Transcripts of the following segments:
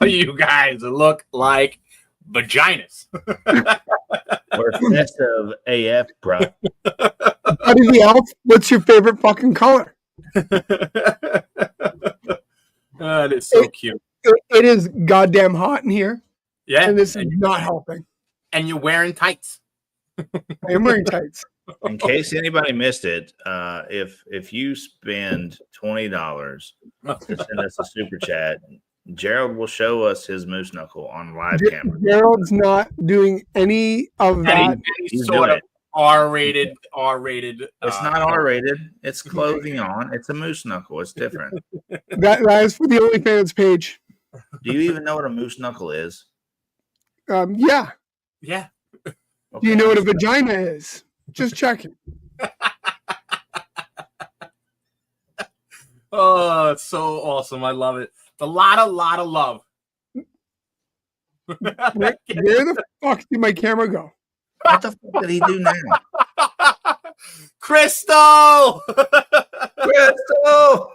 of you guys look like vaginas. We're festive AF, bro. Buddy the Elf, what's your favorite fucking color? That is so cute. It is goddamn hot in here. Yeah. And this is not helping. And you're wearing tights. I am wearing tights. In case anybody missed it, if you spend $20 to send us a super chat, Gerald will show us his moose knuckle on live camera. Gerald's not doing any of that. Any sort of R-rated. It's not R-rated. It's clothing on. It's a moose knuckle. It's different. That is for the OnlyFans page. Do you even know what a moose knuckle is? Yeah. Yeah. Okay. Do you know what a vagina is? Just checking. Oh, it's so awesome. I love it. A lot of love. Where the fuck did my camera go? What the fuck did he do now? Crystal! Crystal!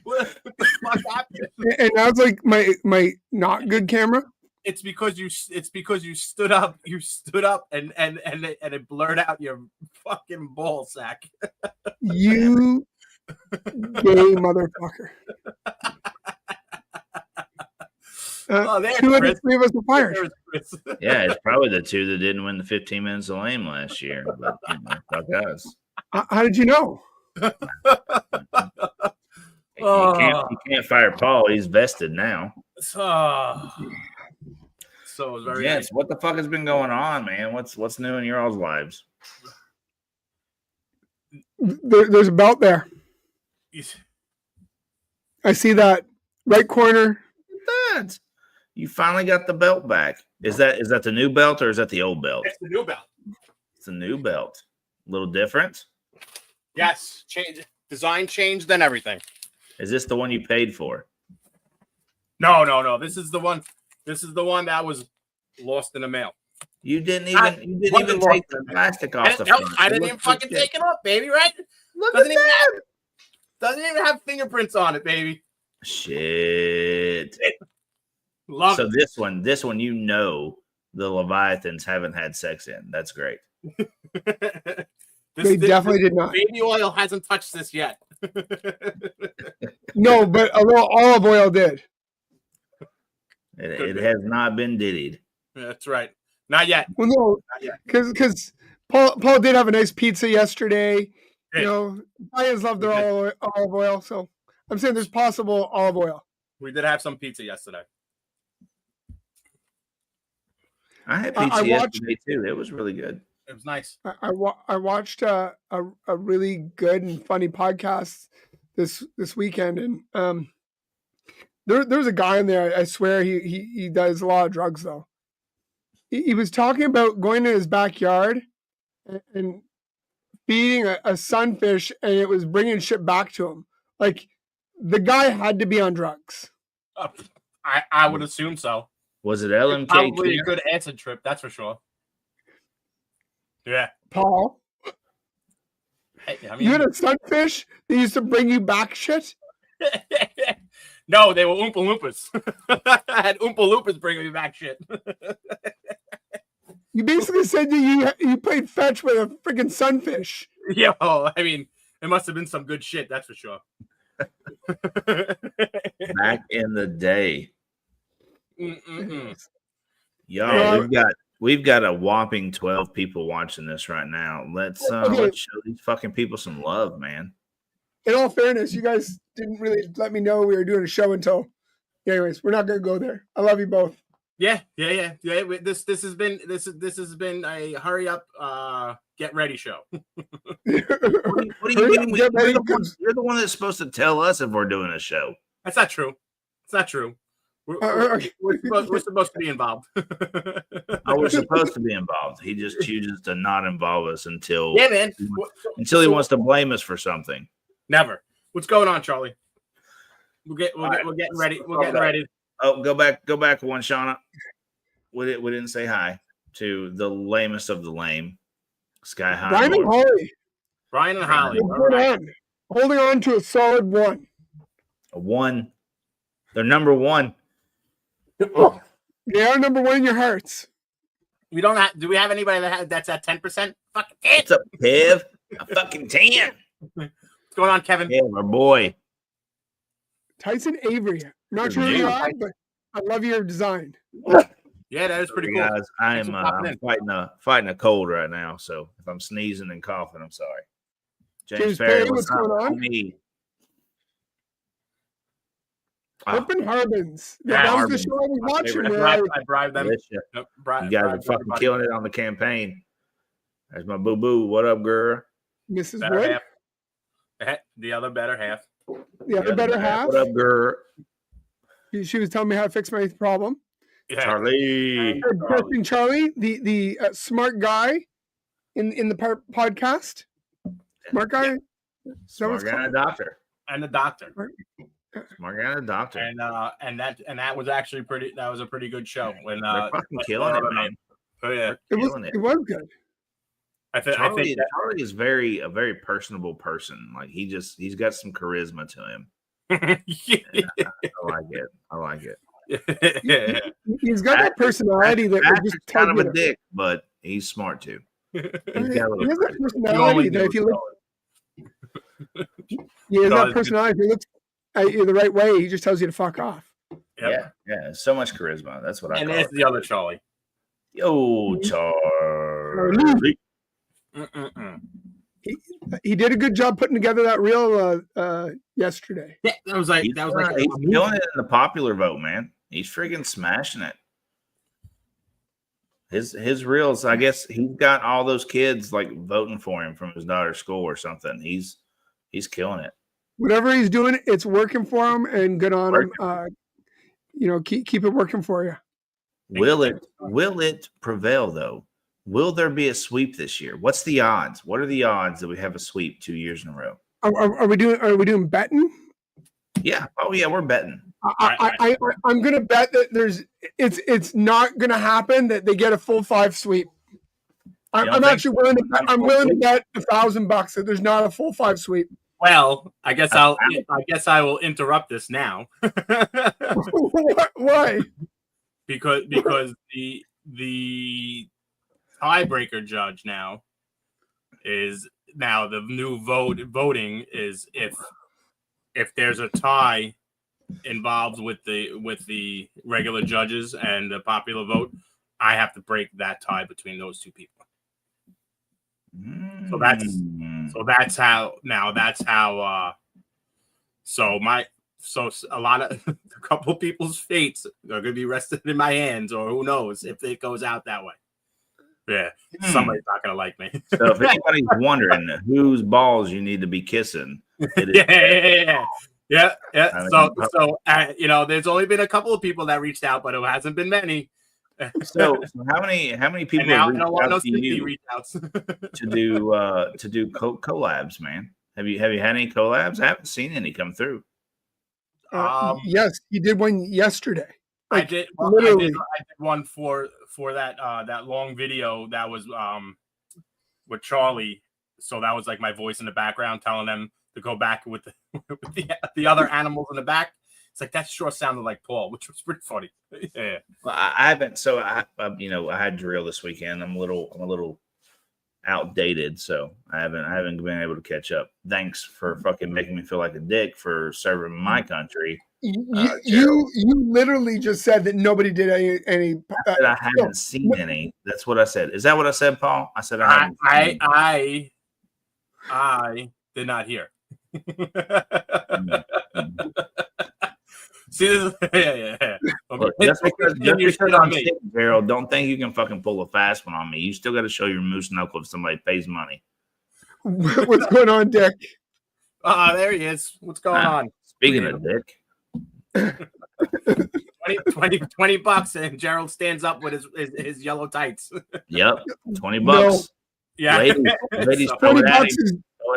What the fuck happened? And that was like my not good camera. It's because you stood up. You stood up and it blurred out your fucking ball sack. You gay motherfucker. Two of the three of us were fired. Yeah, it's probably the two that didn't win the 15 minutes of lame last year. But fuck us. How did you know? You can't fire Paul. He's vested now. So it's very nice. What the fuck has been going on, man? What's new in your all's lives? There's a belt there. I see that right corner. That you finally got the belt back. Is that the new belt or is that the old belt? It's the new belt. It's a new belt. A little different. Yes, design changed and everything. Is this the one you paid for? No. This is the one. This is the one that was lost in the mail. You didn't even take the plastic off the front. I didn't even fucking take it off, baby. Right? Doesn't even have fingerprints on it, baby. Shit. Love so it. This one, you know, the Leviathans haven't had sex in. That's great. They definitely did not. Baby oil hasn't touched this yet. No, but a little olive oil did. It has not been diddied. That's right. Not yet. Well, no, because Paul did have a nice pizza yesterday. Yeah. You know, Italians love their olive oil, so I'm saying there's possible olive oil. We did have some pizza yesterday. I had pizza yesterday too. It was really good. It was nice. I watched a really good and funny podcast this weekend, and there's a guy in there. I swear he does a lot of drugs though. He was talking about going in his backyard and feeding a sunfish, and it was bringing shit back to him. Like the guy had to be on drugs. I would assume so. Was it LMK? Probably a good acid trip, that's for sure. Yeah. Paul, I mean, you had a sunfish that used to bring you back shit? No, they were Oompa Loompas. I had Oompa Loompas bringing me back shit. You basically said that you played fetch with a freaking sunfish. Yeah, well, I mean, it must have been some good shit, that's for sure. Back in the day. Yo, we've got a whopping 12 people watching this right now. Let's show these fucking people some love, man. In all fairness, you guys didn't really let me know we were doing a show until. Anyways, we're not gonna go there. I love you both. Yeah. This has been a hurry up, get ready show. What do you mean? You're the one that's supposed to tell us if we're doing a show. That's not true. It's not true. We're supposed to be involved. We're supposed to be involved. He just chooses to not involve us until he wants to blame us for something. Never. What's going on, Charlie? We're getting ready. We're getting ready. Oh, go back one, Shauna. We didn't say hi to the lamest of the lame, Sky High. Brian and Holly. Right. Holding on to a solid one. A one. They're number one. They are number one in your hearts. We don't have. Do we have anybody that's at 10%? Fucking 10. What's up, Kev? A fucking 10. What's going on, Kevin? Yeah, my boy. Tyson Avery. Not sure who you are, but I love your design. Yeah, that is pretty cool. Guys, Thanks I'm for popping fighting a cold right now, so if I'm sneezing and coughing, I'm sorry. James Perry, Perry, what's going on? Me. Open Harbins. Yeah, That was the Harbins. show I was My watching. favorite. I bribed them. You Yep, guys are fucking everybody. killing it on the campaign. There's my boo boo. What up, girl? Mrs. Better Wood. half. The other better half. The other better half. What up, girl? She was telling me how to fix my problem. Yeah. Charlie. Testing Charlie, the smart guy in the podcast. Smart guy. Yeah. Smart guy and a doctor. And the doctor. Smart guy and a doctor. And that was actually pretty. That was a pretty good show. When They're fucking killing it, man. Oh yeah, It was good. I think Charlie is a very personable person. Like he's got some charisma to him. I like it. Yeah. He's got that personality that just kind of a dick, but he's smart too. He's got a little he has that charisma. personality that if you look, he has that personality. If he looks at you the right way, he just tells you to fuck off. Yep. Yeah, so much charisma. That's what I and call there's it. the other Charlie. Yo, Charlie. He did a good job putting together that reel yesterday. Yeah, that was like He's killing it in the popular vote, man. He's freaking smashing it. His reels, I guess he's got all those kids like voting for him from his daughter's school or something. He's killing it. Whatever he's doing, it's working for him, and good on him. Keep it working for you. Will it prevail though? Will there be a sweep this year? What's the odds? What are the odds that we have a sweep 2 years in a row? Are we doing betting? Yeah. Oh yeah, we're betting. I'm gonna bet that it's not gonna happen that they get a full 5 sweep. I'm actually willing to bet. I'm willing to bet $1,000 that there's not a full 5 sweep. Well, I guess I will interrupt this now. Why? Because the tiebreaker judge now the new voting is if there's a tie involved with the regular judges and the popular vote, I have to break that tie between those two people. So that's how a couple people's fates are gonna be rested in my hands, or who knows if it goes out that way. Yeah, somebody's not gonna like me. So if anybody's wondering whose balls you need to be kissing, yeah. So there's only been a couple of people that reached out, but it hasn't been many. So how many people now have I don't want no you reach outs to do collabs, man? Have you had any collabs? I haven't seen any come through. Yes, you did one yesterday. I did one for that long video that was with Charlie. So that was like my voice in the background telling them to go back with the other animals in the back. It's like that sure sounded like Paul, which was pretty funny. Yeah. Well, I haven't. So I had drill this weekend. I'm a little outdated, so I haven't been able to catch up. Thanks for fucking making me feel like a dick for serving my country. You literally just said that nobody did any. I haven't seen any. That's what I said. Is that what I said, Paul? I said I did not hear. See, yeah. Look, just because I'm sick, Gerald, don't think you can fucking pull a fast one on me. You still got to show your moose knuckle if somebody pays money. What's going on, Dick? There he is. What's going on? Speaking of Dick. $20 and Gerald stands up with his yellow tights. Yep, $20. No. Yeah, ladies, $20 throw it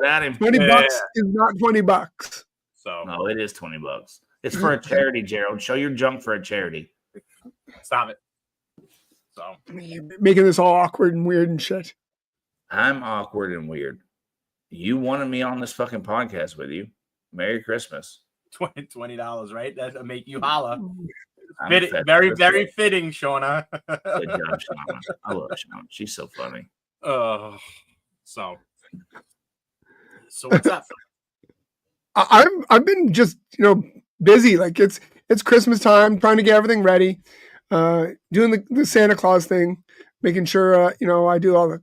at him. $20 is not $20. So no, it is $20. It's for a charity, Gerald. Show your junk for a charity. Stop it. So you're making this all awkward and weird and shit. I'm awkward and weird. You wanted me on this fucking podcast with you. Merry Christmas. $20, right? That'll make you holla. Very fitting, Shauna. Good job, Shauna. I love Shauna. She's so funny. So what's up? I've been just busy. Like it's Christmas time, trying to get everything ready, doing the Santa Claus thing, making sure I do all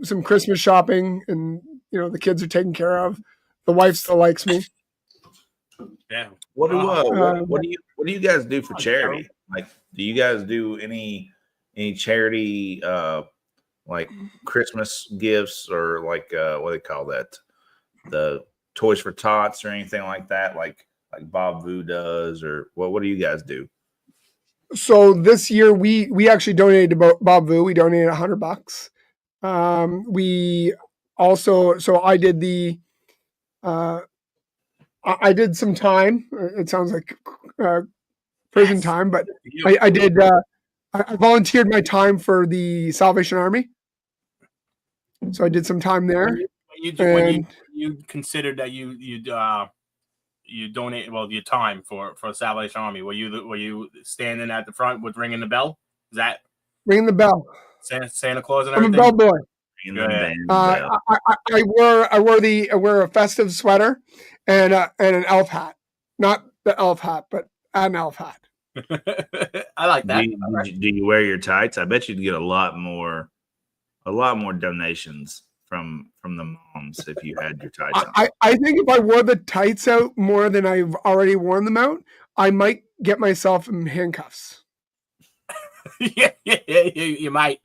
some Christmas shopping, and the kids are taken care of. The wife still likes me. Yeah. What do you guys do for charity? Like, do you guys do any charity like Christmas gifts, or like what do they call that? The Toys for Tots or anything like that, like Bob Vu does, or what do you guys do? So this year we actually donated to Bob Vu. We donated $100. We also, so I did I did some time. It sounds like prison time, but I did. I volunteered my time for the Salvation Army, so I did some time there. When you considered that you donate your time for Salvation Army, were you standing at the front with ringing the bell? Is that ringing the bell? Santa Claus and I'm everything. a bellboy. I wear a festive sweater and an elf hat, not the elf hat, but an elf hat. I like that. Do you wear your tights? I bet you'd get a lot more donations from the moms if you had your tights on. I think if I wore the tights out more than I've already worn them out, I might get myself in handcuffs. yeah, you might.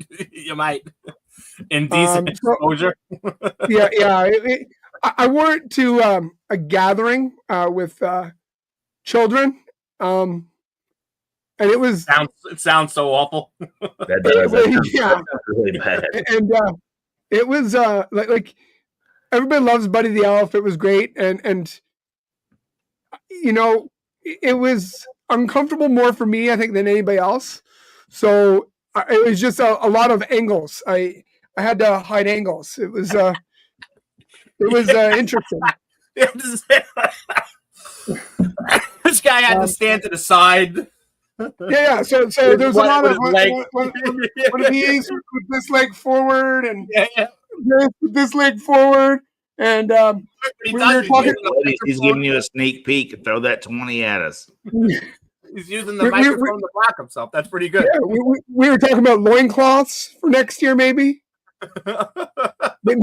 Indecent exposure. Yeah. I wore it to a gathering with children, and it was. It sounds so awful. That sounds really bad. And it was like everybody loves Buddy the Elf. It was great, and it was uncomfortable more for me, I think, than anybody else. So it was just a lot of angles. I had to hide angles. It was interesting. This guy had to stand to the side. Yeah. So there's a lot of one of these with this leg forward, and this leg forward, and we were talking. He's giving you a sneak peek and throw that 20 at us. He's using the microphone to block himself. That's pretty good. Yeah, we were talking about loincloths for next year, maybe. Did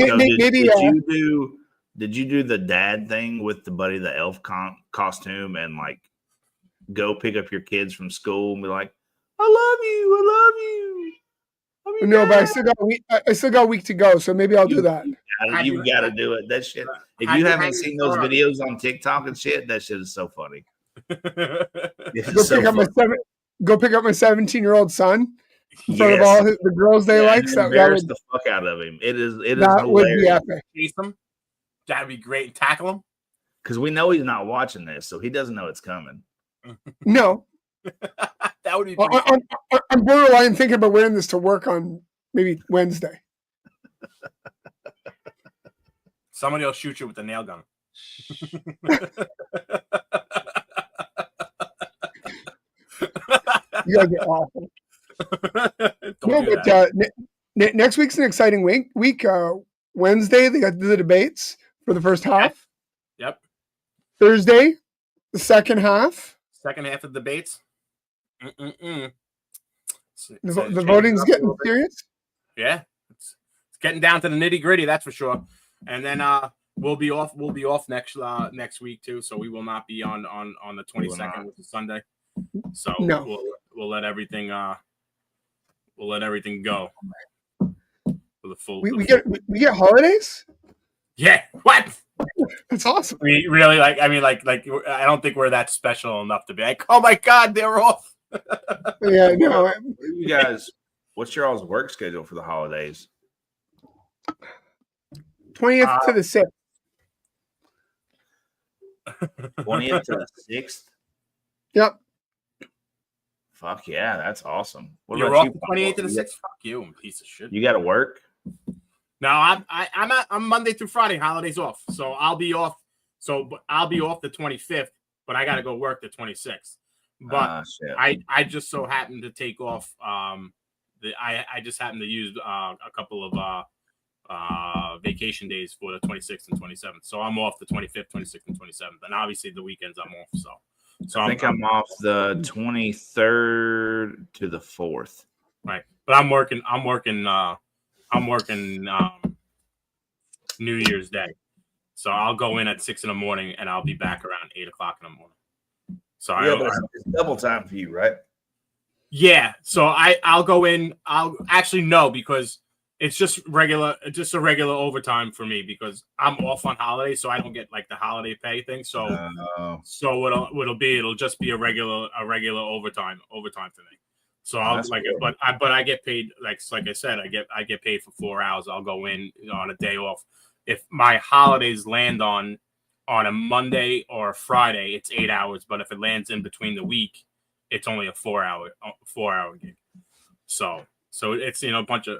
you do the dad thing with the Buddy the Elf costume and like go pick up your kids from school and be like, I love you. No, but I still got a week to go, so maybe I'll do that. You got to do it. That shit. If you haven't seen those videos on TikTok and shit, that shit is so funny. Go pick up my 17-year-old son in front of all the girls they like. So embarrass the fuck out of him. It is that hilarious. Would be epic. Chase him. That'd be great. Tackle him. Because we know he's not watching this, so he doesn't know it's coming. No. That would be I'm borderline thinking about wearing this to work on maybe Wednesday. Somebody will shoot you with a nail gun. You gotta get awful. Next week's an exciting week. Wednesday they got the debates for the first half. Yep. Thursday, the second half. Second half of the debates. The voting's getting serious. Yeah, it's getting down to the nitty gritty. That's for sure. And then we'll be off. We'll be off next week too. So we will not be on the 22nd, which is Sunday. So no. we'll let everything go. For the full. We get holidays. Yeah. What? That's awesome. We really like. I mean, like I don't think we're that special enough to be like, oh my god, they're off. Yeah, no. You guys, what's your all's work schedule for the holidays? 20th to the 6th. 20th to the 6th? Yep. Fuck yeah, that's awesome. What You're off 28th to the 6th? Fuck you, piece of shit. You got to work? No, I'm Monday through Friday, holidays off. So I'll be off. I'll be off the 25th, but I got to go work the 26th. But shit. I just so happened to take off. I just happened to use a couple of vacation days for the 26th and 27th. So I'm off the 25th, 26th, and 27th, and obviously the weekends I'm off. So I think I'm off the 23rd to the 4th. Right, but I'm working New Year's Day. So I'll go in at 6 a.m. and I'll be back around 8 o'clock in the morning. So it's double time for you, right? Yeah. So I'll go in. I'll actually no, because it's just a regular overtime for me because I'm off on holiday, so I don't get like the holiday pay thing. So it'll just be a regular overtime for me. So I'll but I get paid like I said, I get paid for 4 hours. I'll go in on a day off. If my holidays land on a Monday or a Friday, it's 8 hours. But if it lands in between the week, it's only a 4 hour gig. So it's a bunch of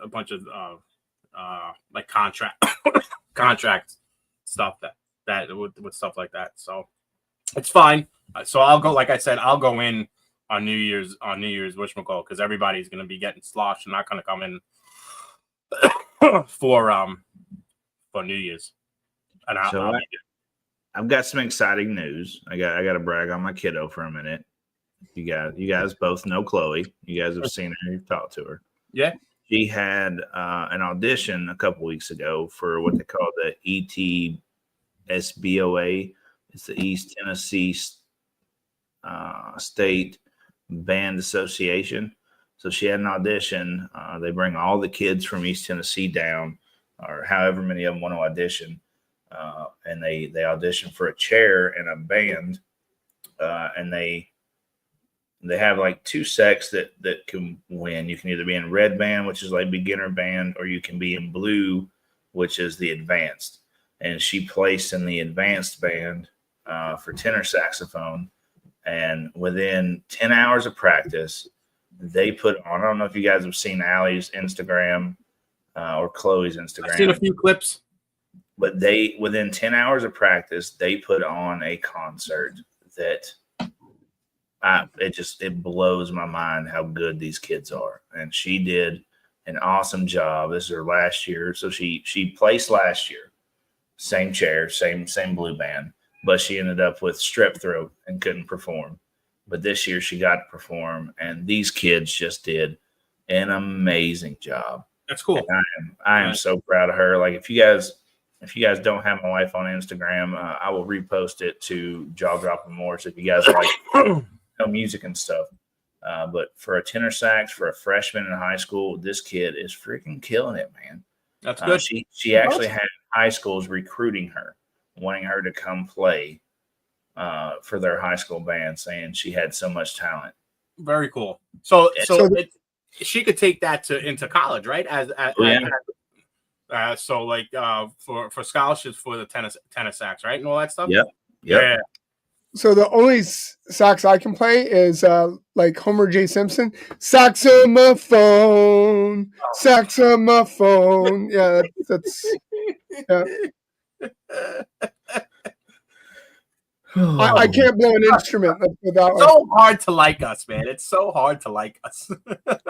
like contract stuff that with stuff like that. So it's fine. So I'll go, like I said, I'll go in on New Year's whatchamacallit, because everybody's gonna be getting sloshed. I'm not gonna come in for New Year's. And I've got some exciting news. I got to brag on my kiddo for a minute. You guys both know Chloe. You guys have seen her. You've talked to her. Yeah. She had an audition a couple weeks ago for what they call the ETSBOA. It's the East Tennessee State Band Association. So she had an audition. They bring all the kids from East Tennessee down, or however many of them want to audition. And they audition for a chair and a band. And they have like 2 sects that can win. You can either be in red band, which is like beginner band, or you can be in blue, which is the advanced. And she placed in the advanced band for tenor saxophone. And within 10 hours of practice, they put on, I don't know if you guys have seen Allie's Instagram or Chloe's Instagram. I've seen a few clips. But within 10 hours of practice, they put on a concert that it blows my mind how good these kids are. And she did an awesome job. This is her last year. So she placed last year, same chair, same blue band, but she ended up with strep throat and couldn't perform. But this year she got to perform, and these kids just did an amazing job. That's cool. And I am so proud of her. Like if you guys don't have my wife on Instagram, I will repost it to Jaw Dropping More. So if you guys like music and stuff, but for a tenor sax for a freshman in high school, this kid is freaking killing it, man. That's good. She actually had high schools recruiting her, wanting her to come play for their high school band, saying she had so much talent. Very cool. So she could take that into college, right? So like for scholarships for the tennis sax, right, and all that stuff. Yep. Yeah. So the only sax I can play is like Homer J. Simpson, saxophone, saxophone. Yeah, that's yeah. I can't blow an instrument. Without so hard to like us, man. It's so hard to like us.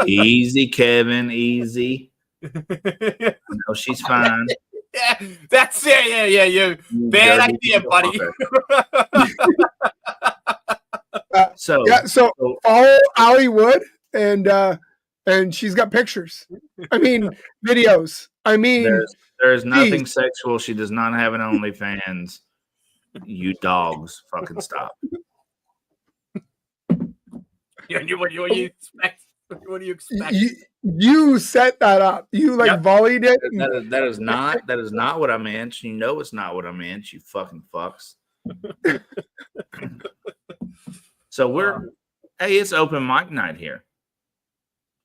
Easy, Kevin. Easy. No, she's fine. Yeah, that's it. Yeah. You bad idea, buddy. So follow Allie Wood, and she's got pictures. I mean, videos. I mean, there's nothing sexual. She does not have an OnlyFans. You dogs, fucking stop. What do you expect? What do you expect? You set that up. You volleyed it. That is not what I meant. You know it's not what I meant. You fucking fucks. So it's open mic night here.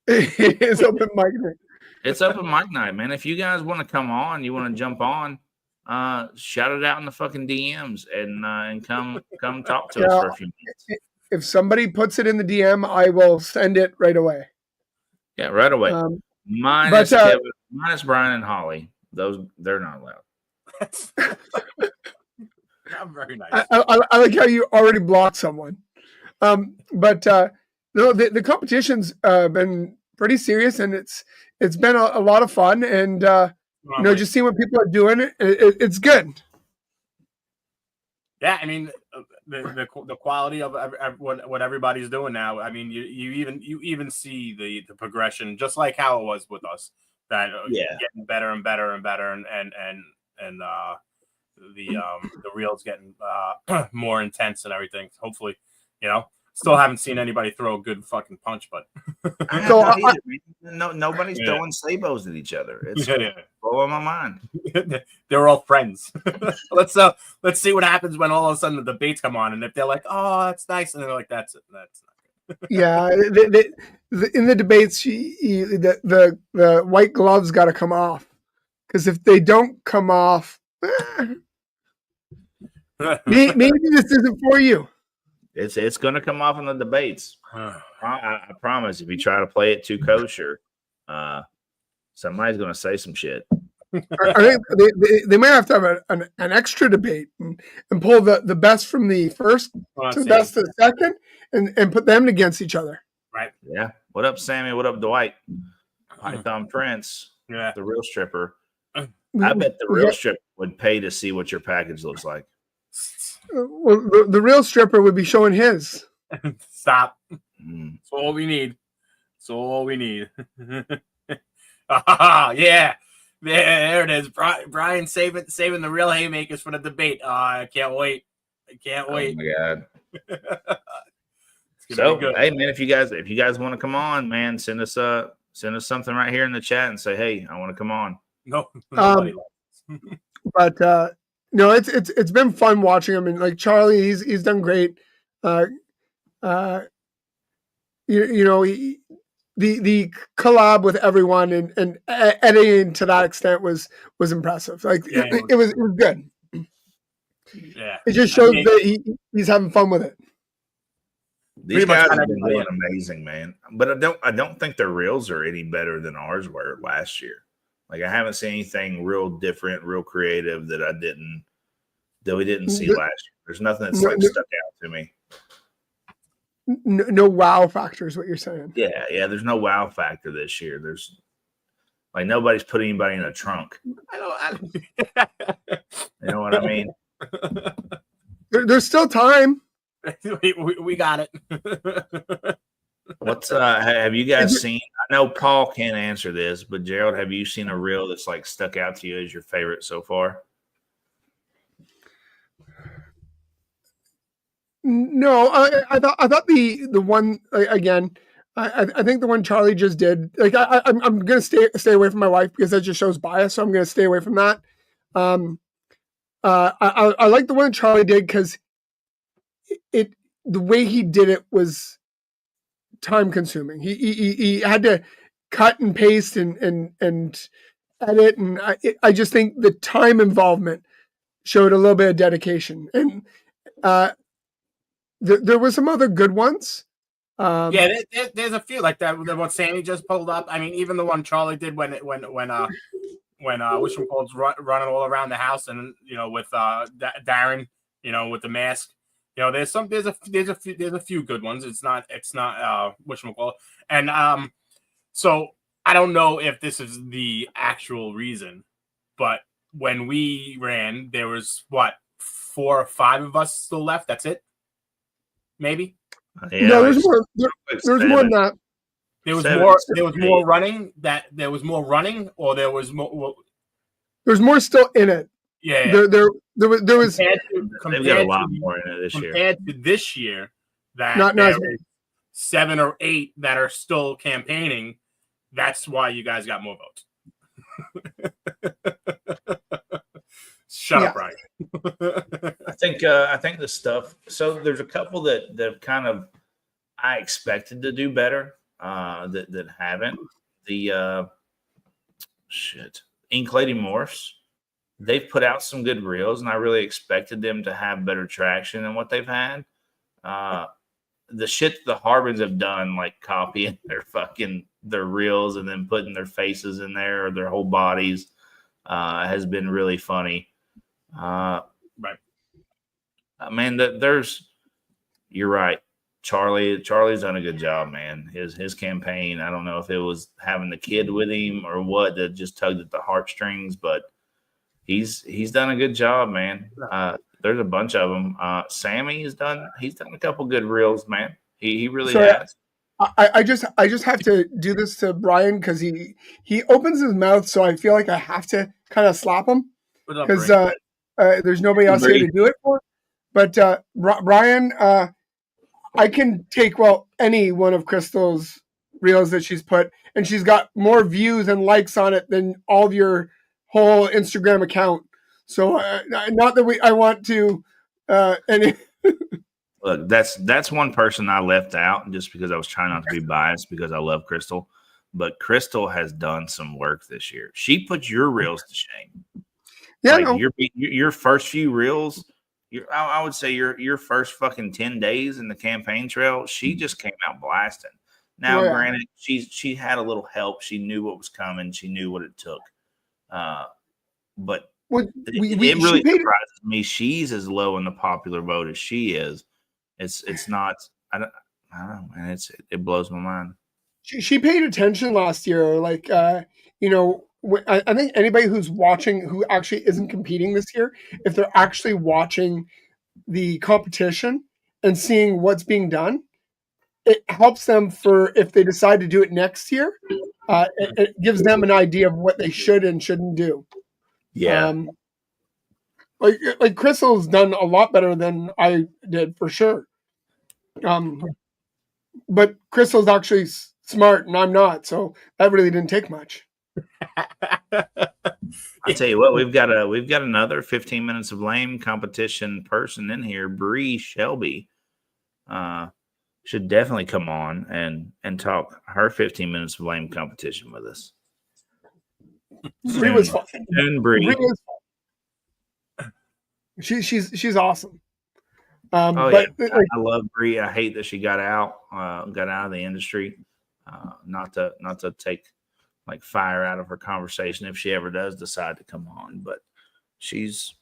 It's open mic night. It's open mic night, man. If you guys want to come on, you want to jump on, shout it out in the fucking DMs and come talk to us for a few minutes. If somebody puts it in the DM, I will send it right away. Yeah, right away. Minus Kevin, minus Brian and Holly. They're not allowed. Not very nice. I like how you already blocked someone. But no, the competition's been pretty serious, and it's been a lot of fun, and just seeing what people are doing, it's good. Yeah, I mean, the quality of what everybody's doing now. I mean, you even see the progression, just like how it was with us, that getting better and better and better, and the reels getting more intense and everything. Hopefully, still haven't seen anybody throw a good fucking punch, but nobody's throwing sabos at each other. It's blowing my mind. They're all friends. Let's see what happens when all of a sudden the debates come on, and if they're like, "Oh, that's nice," and they're like, "That's it, that's not good." Yeah, in the debates, the white gloves got to come off, because if they don't come off, maybe this isn't for you. It's going to come off in the debates. I promise. If you try to play it too kosher, somebody's going to say some shit. I think they might have to have an extra debate and pull the best from the first to the best to the second, and put them against each other. Right. Yeah. What up, Sammy? What up, Dwight? Python Prince. Yeah. The real stripper. I bet the real stripper would pay to see what your package looks like. Well, the real stripper would be showing his. Stop. That's all we need. That's all we need. Yeah. There it is. Brian saving the real haymakers for the debate. I can't wait. Oh my God. So, hey man, if you guys want to come on, man, send us something right here in the chat and say, hey, I want to come on. No, nobody but no, it's been fun watching him, and like Charlie, he's done great. The collab with everyone and editing to that extent was impressive. Like it was good. Yeah, it just shows that he's having fun with it. These guys have been doing amazing, man. But I don't think their reels are any better than ours were last year. Like I haven't seen anything real different, real creative that we didn't see last year. There's nothing that's stuck out to me. No wow factor is what you're saying. Yeah. There's no wow factor this year. There's like nobody's put anybody in a trunk. You know what I mean? There's still time. We got it. What's have you guys seen? I know Paul can't answer this, but Gerald, have you seen a reel that's like stuck out to you as your favorite so far? No, I thought the one again. I think the one Charlie just did. Like I'm gonna stay away from my wife because that just shows bias. So I'm gonna stay away from that. I like the one Charlie did because the way he did it was time consuming. He had to cut and paste and edit, and I just think the time involvement showed a little bit of dedication, and there were some other good ones. There's a few like that. What Sammy just pulled up. I mean, even the one Charlie did when Wishing running all around the house, and with Darren, with the mask. There's a few good ones. It's not whatchamacallit. And so I don't know if this is the actual reason, but when we ran, there was 4 or 5 of us still left. That's it. Maybe. Yeah, no, there's more. There's more than that. There was more. There was more running. There was more running, or there was more. There's more still in it. Yeah. There was. They've got a lot more in it this year. Compared to this year, that not there is 7 or 8 that are still campaigning. That's why you guys got more votes. Shut up, Brian. I think the stuff. So there's a couple that kind of I expected to do better. That haven't. The Ink Lady Morphs. They've put out some good reels, and I really expected them to have better traction than what they've had. The shit the Harbins have done, like copying their reels and then putting their faces in there or their whole bodies, has been really funny. Right. Man, you're right. Charlie's done a good job, man. His campaign, I don't know if it was having the kid with him or what that just tugged at the heartstrings, but he's done a good job, man. There's a bunch of them. Sammy he's done a couple good reels, man. He really has. I just have to do this to Brian because he opens his mouth, so I feel like I have to kind of slap him because there's nobody else here to do it for. But Brian, I can take any one of Crystal's reels that she's put, and she's got more views and likes on it than all of your whole Instagram account. So not that I want to Look, that's one person I left out just because I was trying not to be biased because I love Crystal. But Crystal has done some work this year. She put your reels to shame. Yeah, like your first few reels. I would say your first fucking 10 days in the campaign trail, she just came out blasting. Now, granted, she had a little help. She knew what was coming. She knew what it took. But it really surprises me. She's as low in the popular vote as she is. It's not. I don't know, man. It blows my mind. She paid attention last year. Like I think anybody who's watching who actually isn't competing this year, if they're actually watching the competition and seeing what's being done, it helps them for if they decide to do it next year. It gives them an idea of what they should and shouldn't do. Yeah. Like Crystal's done a lot better than I did for sure. But Crystal's actually smart and I'm not, so that really didn't take much. I'll tell you what, we've got another 15 minutes of lame competition person in here. Bree Shelby should definitely come on and talk her 15 minutes of lame competition with us. Bree was fun. And Bree. She's awesome. I love Bree. I hate that she got out of the industry. Not to take like fire out of her conversation if she ever does decide to come on, but she's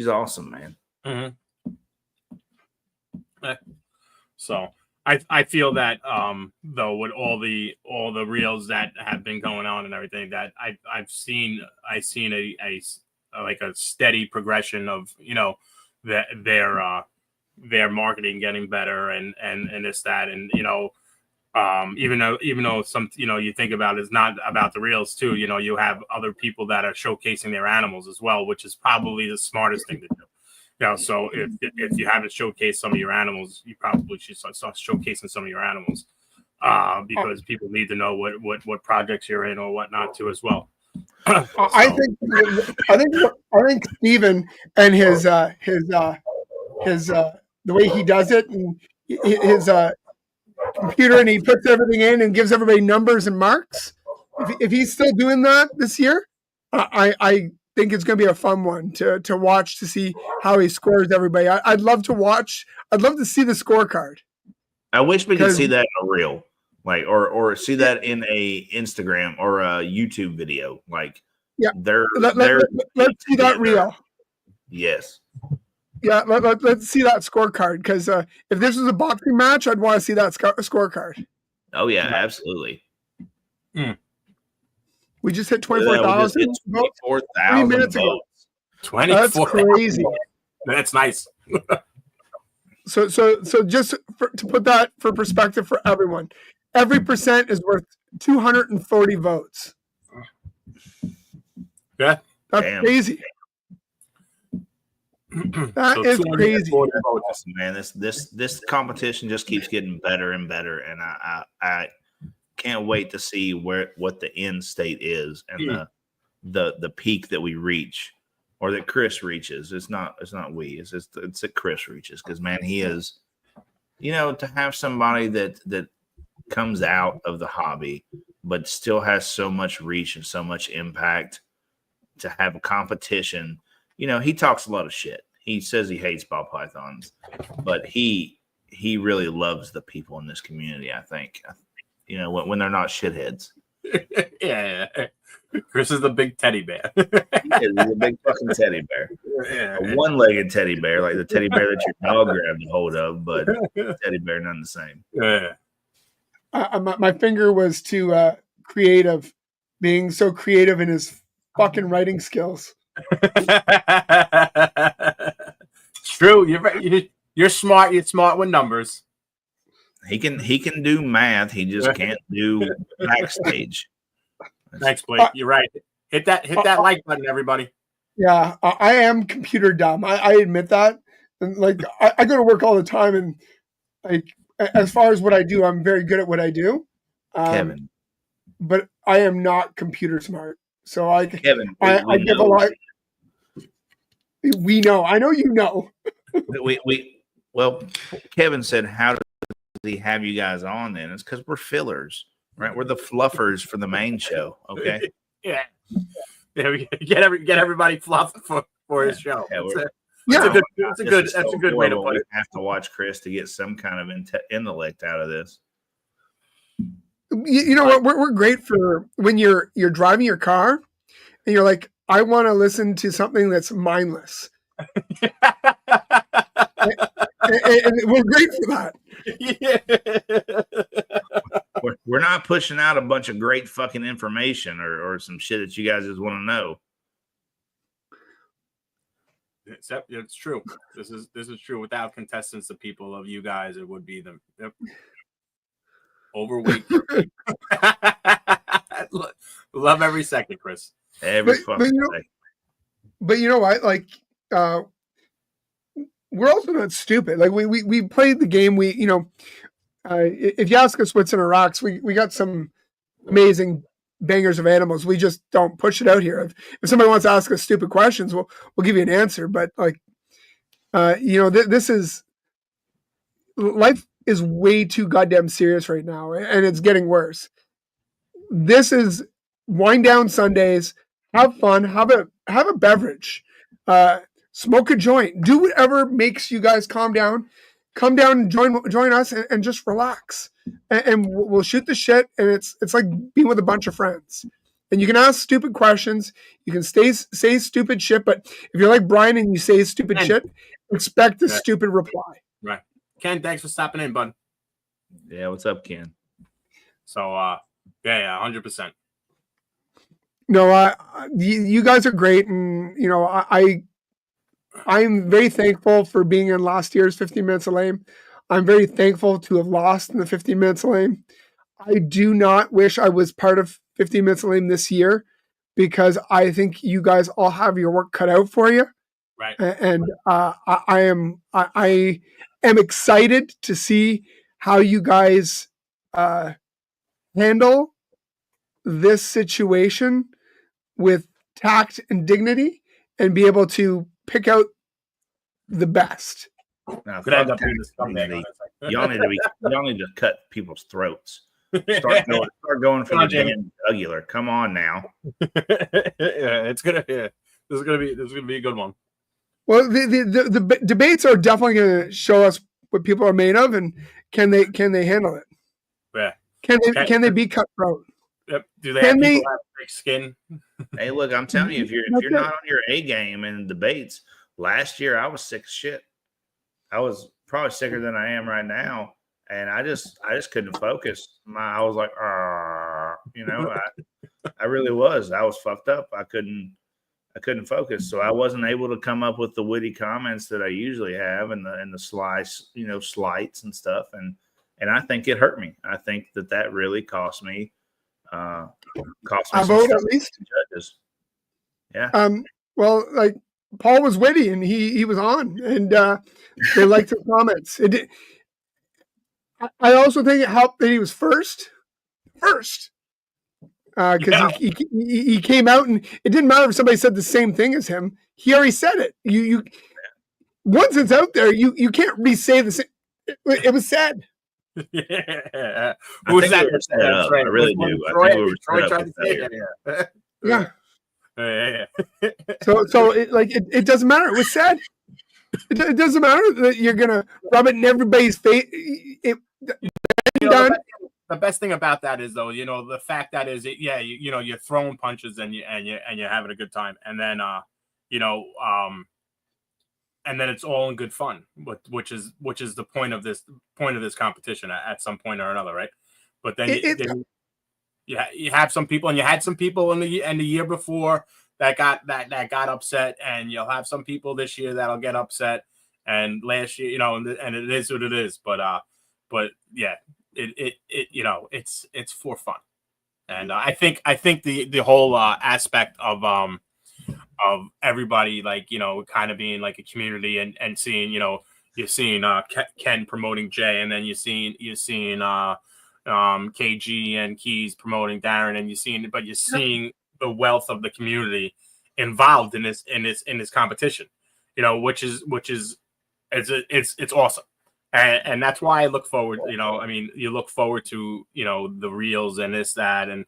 awesome, man. Mm-hmm. So I feel that though with all the reels that have been going on and everything that I've seen a steady progression of their marketing getting better and this that and even though some you think about it's not about the reels too, you have other people that are showcasing their animals as well, which is probably the smartest thing to do. So if you haven't showcased some of your animals, you probably should start showcasing some of your animals because people need to know what projects you're in or whatnot too as well. I think Steven and his the way he does it and his computer and he puts everything in and gives everybody numbers and marks. If he's still doing that this year, I think it's going to be a fun one to watch to see how he scores everybody. I'd love to watch. I'd love to see the scorecard. I wish we could see that in a reel, like or see that in a Instagram or a YouTube video. Like, let's see that reel. Yes. Yeah, let's see that scorecard because if this was a boxing match, I'd want to see that scorecard. Oh yeah, absolutely. We just hit 24,000. 24,000 minutes ago. 24. That's crazy. That's nice. So just to put that for perspective for everyone, every percent is worth 240 votes. Yeah, that's crazy. That is crazy, man. This competition just keeps getting better and better, and I can't wait to see what the end state is and the peak that we reach or that Chris reaches. It's not it's that Chris reaches because man, he is, to have somebody that comes out of the hobby but still has so much reach and so much impact to have a competition. He talks a lot of shit. He says he hates ball pythons, but he really loves the people in this community, I think. When they're not shitheads. Yeah. Chris is the big teddy bear. He's a big fucking teddy bear. a one-legged teddy bear, like the teddy bear that your dog grabbed a hold of, but teddy bear none the same. Yeah. My finger was too creative, being so creative in his fucking writing skills. True. You're smart. You're smart with numbers. He can do math. He just can't do backstage. Thanks, Blake. You're right. Hit that like button, everybody. Yeah, I am computer dumb. I admit that. And like I go to work all the time, and like as far as what I do, I'm very good at what I do. Kevin, but I am not computer smart. So Kevin, I give a lot. We know. I know you know. Well, Kevin said, "How does he have you guys on?" Then it's because we're fillers, right? We're the fluffers for the main show. Okay. Yeah. We get everybody fluffed for his show. Yeah, that's a good way to put it. We have to watch Chris to get some kind of intellect out of this. You know what? We're great for when you're driving your car and you're like, I want to listen to something that's mindless. and we're great for that. We're not pushing out a bunch of great fucking information or some shit that you guys just want to know. It's true. This is true. Without contestants, the people of you guys, it would be the overweight. Love every second, Chris. Every fucking second. But you know what? Like, we're also not stupid. Like we played the game. If you ask us what's in our rocks, we got some amazing bangers of animals. We just don't push it out here. If somebody wants to ask us stupid questions, we'll give you an answer. But like, this is life is way too goddamn serious right now, and it's getting worse. This is wind down Sundays. Have fun. Have a beverage. Smoke a joint. Do whatever makes you guys calm down. Come down and join us and just relax. And we'll shoot the shit. And it's like being with a bunch of friends. And you can ask stupid questions. You can say stupid shit. But if you're like Brian and you say stupid shit, expect a stupid reply. Right. Ken, thanks for stopping in, bud. Yeah, what's up, Ken? So, yeah, 100%. No, you guys are great, and I'm very thankful for being in last year's 15 Minutes of Lame. I'm very thankful to have lost in the 15 Minutes of Lame. I do not wish I was part of 15 Minutes of Lame this year because I think you guys all have your work cut out for you. Right. And I am excited to see how you guys handle this situation with tact and dignity and be able to pick out the best. Now, y'all need to cut people's throats. Start going for the damn jugular. Come on now. Yeah, this is gonna be a good one. Well, the debates are definitely going to show us what people are made of, and can they handle it? Yeah. Can they be cutthroat? Yep. Do they have people have thick skin? Hey, look, I'm telling you, if you're not on your A game in debates, last year I was sick as shit. I was probably sicker than I am right now, and I just couldn't focus. I was like, I really was. I was fucked up. I couldn't focus, so I wasn't able to come up with the witty comments that I usually have and the slights and stuff. And I think it hurt me. I think that really cost me. Cost me a vote at least. Judges. Yeah. Well, like Paul was witty and he was on, and they liked his comments. I also think it helped that he was first. Because he came out and it didn't matter if somebody said the same thing as him. He already said it. You once it's out there, you can't re-say the same. It was said. Yeah, who was that? I really do. Troy tried to say it. Yeah. Yeah. So it doesn't matter. It was said. It doesn't matter that you're gonna rub it in everybody's face. The best thing about that is, though, the fact that is, you're throwing punches and you're having a good time, and then, it's all in good fun, which is the point of this competition at some point or another, right? But then you have some people, and you had some people in the year before that got upset, and you'll have some people this year that'll get upset. And last year, and it is what it is. But yeah, it's for fun, and I think the whole aspect of everybody, like, kind of being like a community, and seeing, you're seeing Ken promoting Jay, and then you're seeing KG and Keys promoting Darren, and you're seeing the wealth of the community involved in this competition, which is it's awesome. And that's why I look forward, you look forward to, the reels and this, that, and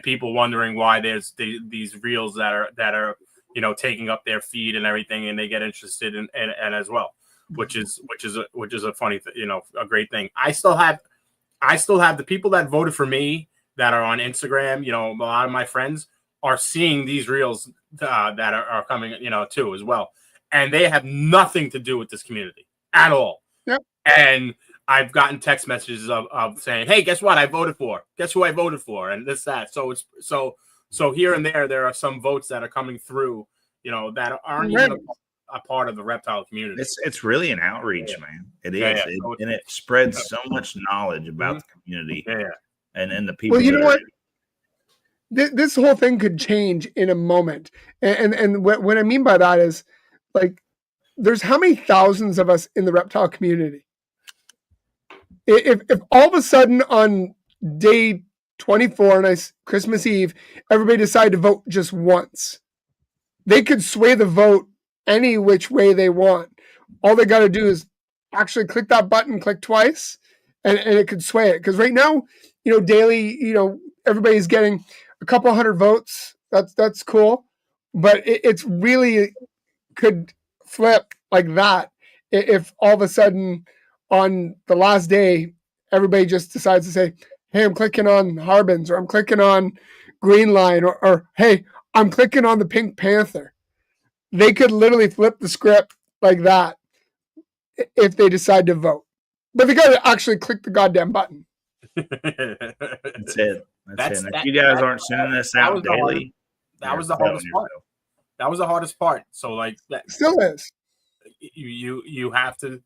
people wondering why there's these reels that are taking up their feed and everything, and they get interested in and as well, which is a funny a great thing. I still have the people that voted for me that are on Instagram. A lot of my friends are seeing these reels that are coming, too, as well, and they have nothing to do with this community at all. Yep. And I've gotten text messages of saying, "Hey, guess what? I voted for. Guess who I voted for?" And this, that. So it's so here and there are some votes that are coming through, that aren't even a part of the reptile community. It's really an outreach, man. It is, and it spreads so much knowledge about the community, and the people. Well, you know what? This whole thing could change in a moment, and what I mean by that is, like, there's how many thousands of us in the reptile community. If all of a sudden on day 24, Christmas Eve, everybody decided to vote just once, they could sway the vote any which way they want. All they got to do is actually click that button, click twice, and it could sway it. Because right now, daily, everybody's getting a couple hundred votes. That's cool, but it's really could flip like that if all of a sudden on the last day, everybody just decides to say, "Hey, I'm clicking on Harbins," or "I'm clicking on Green Line," or "Hey, I'm clicking on the Pink Panther." They could literally flip the script like that if they decide to vote. But they got to actually click the goddamn button. That's it. That's it. If you guys aren't sending this out daily, that was the hardest part. That was the hardest part. So, like, that still is. You have to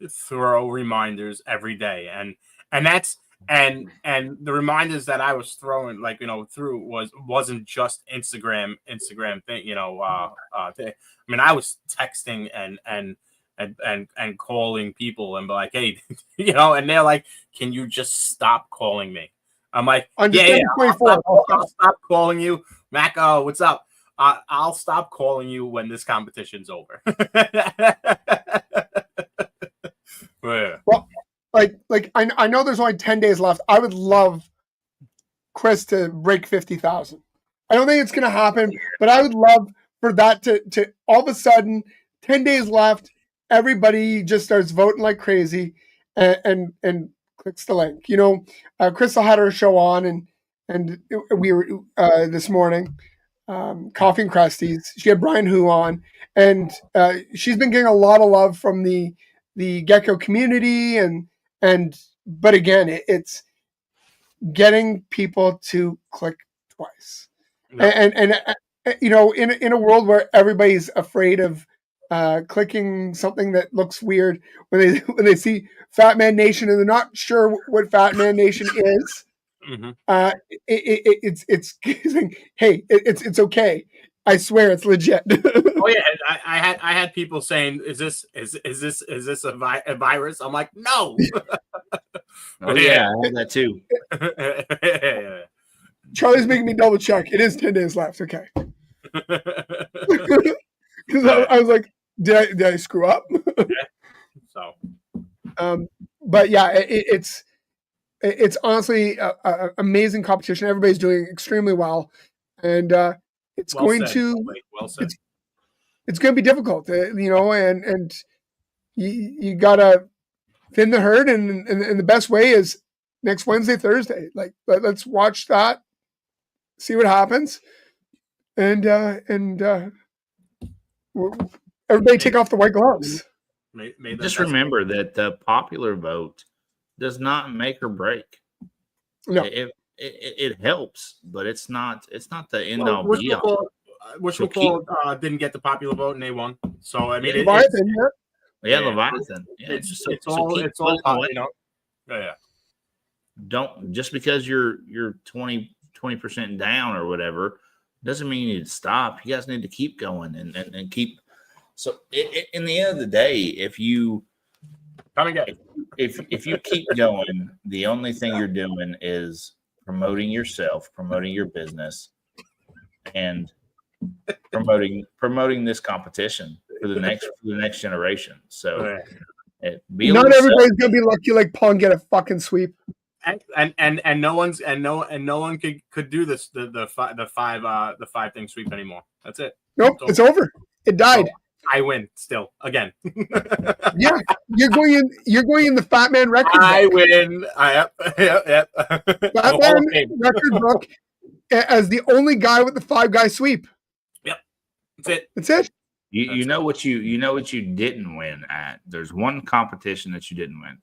throw reminders every day, and that's and the reminders that I was throwing, like, through wasn't just Instagram thing, I mean, I was texting and calling people and be like, "Hey," and they're like, "Can you just stop calling me?" I'm like, "Yeah, I'll stop calling you, Mac. Oh, what's up? I'll stop calling you when this competition's over." Well, like I know there's only 10 days left. I would love Chris to break 50,000. I don't think it's going to happen, but I would love for that to all of a sudden, 10 days left, everybody just starts voting like crazy and clicks the link. Crystal had her show on, and we were this morning, Coffee and Krusties. She had Brian Hu on, and she's been getting a lot of love from the gecko community, but again, it's getting people to click twice. No. And in a world where everybody's afraid of clicking something that looks weird when they see Fat Man Nation and they're not sure what Fat Man Nation is, it's hey, it's okay. I swear it's legit. Oh yeah, I had people saying, "Is this a virus?" I'm like, "No." Oh yeah, I had that too. Charlie's making me double check. It is 10 days left. Okay. Because I was like, did I screw up? So, but yeah, it's honestly an amazing competition. Everybody's doing extremely well, and it's well going said. To well said. It's going to be difficult, and you gotta thin the herd, and the best way is next Wednesday, Thursday. Like, let's watch that, see what happens, and Everybody take off the white gloves. Just remember that the popular vote does not make or break. No. It helps, but it's not the end all be all. Wishful didn't get the popular vote and they won. So I mean, Leviathan, Leviathan. Yeah, it's all you know. Yeah. Don't just because you're 20% down or whatever doesn't mean you need to stop. You guys need to keep going and keep. So in the end of the day, if you keep going, the only thing you're doing is promoting yourself, promoting your business, and promoting this competition for the next generation. So not everybody's gonna be lucky like Paul and get a fucking sweep. And no one could do this the five thing sweep anymore. That's it. Nope, it's over. It died. So I win still again. Yeah, you're going in the Fat Man record book. I win. Yep. Fat Man record book as the only guy with the 5-guy sweep. Yep, that's it. You know what you didn't win at. There's one competition that you didn't win.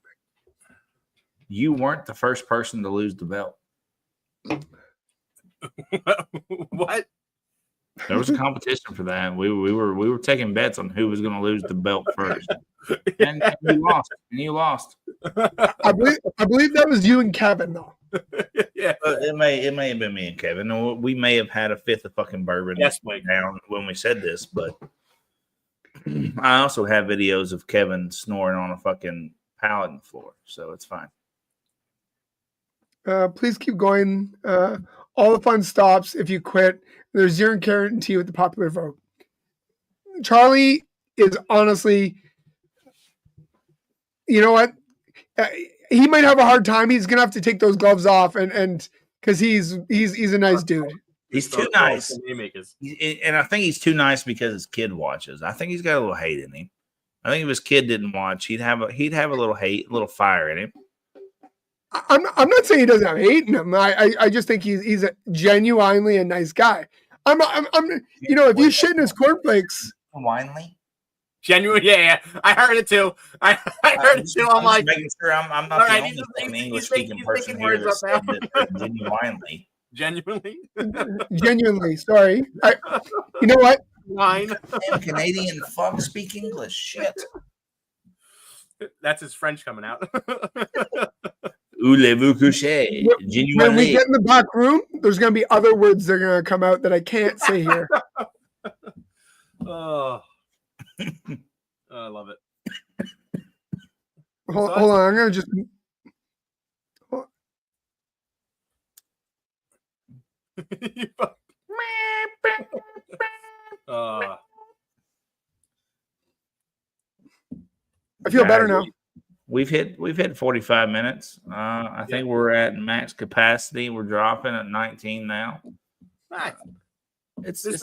You weren't the first person to lose the belt. What? There was a competition for that. We were taking bets on who was going to lose the belt first, and you lost. I believe that was you and Kevin though. Yeah, it may have been me and Kevin. We may have had a fifth of fucking bourbon down when we said this, but I also have videos of Kevin snoring on a fucking pallet on the floor, so it's fine. Please keep going. All the fun stops if you quit. There's zero guarantee with the popular vote. Charlie is honestly, you know what? He might have a hard time. He's gonna have to take those gloves off, and because he's a nice dude. He's too nice, and I think he's too nice because his kid watches. I think he's got a little hate in him. I think if his kid didn't watch, he'd have a little hate, a little fire in him. I'm not saying he doesn't have hate in him. I just think he's a genuinely a nice guy. I'm you know, if you shit in his cornflakes, genuinely, yeah. I heard it too. I heard it too. I'm like making sure I'm not the only English speaking person here that said that genuinely. Sorry, you know what? Wine. Damn Canadian fuck speak English. Shit. That's his French coming out. Voulez-vous coucher? When we get in the back room, there's going to be other words that are going to come out that I can't say here. Oh, I love it. Hold on, I'm going to just. I feel better now. We've hit 45 minutes. I think we're at max capacity. We're dropping at 19 now. Nice. This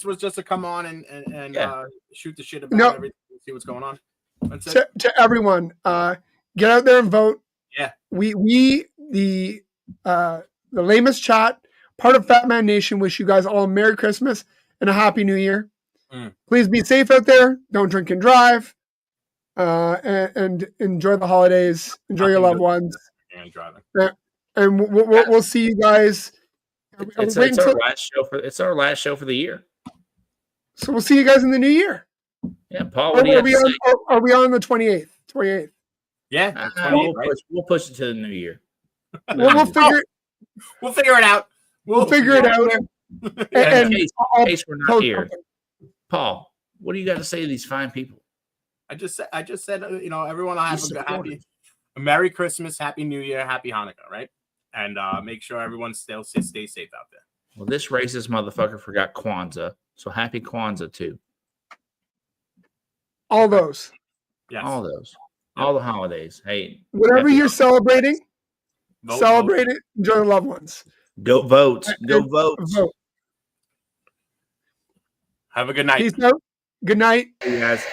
was just to come on and shoot the shit about everything, see what's going on. That's it. To everyone, get out there and vote. Yeah. We the Lamest Chat, part of Fat Man Nation, wish you guys all a Merry Christmas and a Happy New Year. Please be safe out there. Don't drink and drive. And enjoy the holidays. Enjoy your loved ones. And driving. And we'll see you guys. It's our last show for the year. So we'll see you guys in the new year. Yeah, Paul. What do you have to say? Are we on the 28th? 28th. Yeah, we'll push it to the new year. We'll figure it out. We'll figure it out. In case we're not here, Paul, what do you got to say to these fine people? I just said, you know, everyone will have a Merry Christmas, Happy New Year, Happy Hanukkah, right? And make sure everyone still stay safe out there. Well, this racist motherfucker forgot Kwanzaa, so happy Kwanzaa too. All those. Yes. All those. All the holidays. Hey, whatever you're celebrating, celebrate it. Enjoy the loved ones. Go vote. Go vote. Have a good night. Peace out. Good night. See you guys.